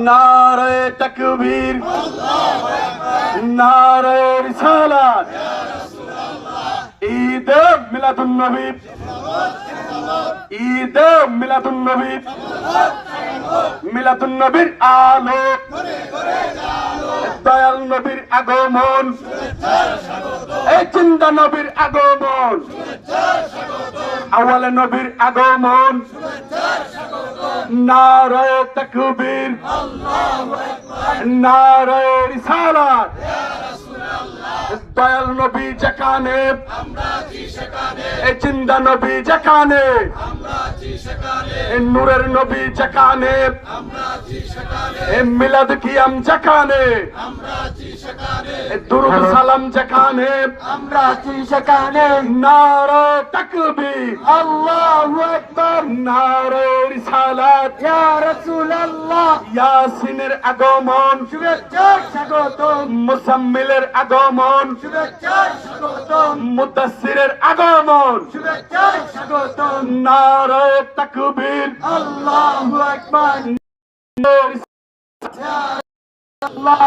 নারে তাকবীর, নারে রিসালাত, ঈদ মিলাদুন নবী, ঈদ মিলাদুন নবী, মিলাদুন নবীর আলো, দয়াল নবীর আগমন, এই জিন্দা নবীর আগমন, আওয়াল নবীর আগমন, নারে তাকবীর, নারে রিসালাত, দয়াল নবী যেখানে, এই জিন্দা নবী যেখানে, এই নূরের নবী যেখানে, এই মিলাদ কিয়াম যেখানে, এই দুরূদ সালাম যেখানে, আমরা আছি সেখানে। নারে তাকবীর, আল্লাহু আকবার, নারে রিসালাত, ইয়া রাসূলুল্লাহ, ইয়াসিনের আগমন, শুভেচ্ছা স্বাগতম, মুসাম্মিলের আগমন, শুভেচ্ছা স্বাগতম, মুদাসসিরের আগমন, শুভেচ্ছা স্বাগতম। নারে তাকবীর, আল্লাহু আকবার, নারে আল্লাহ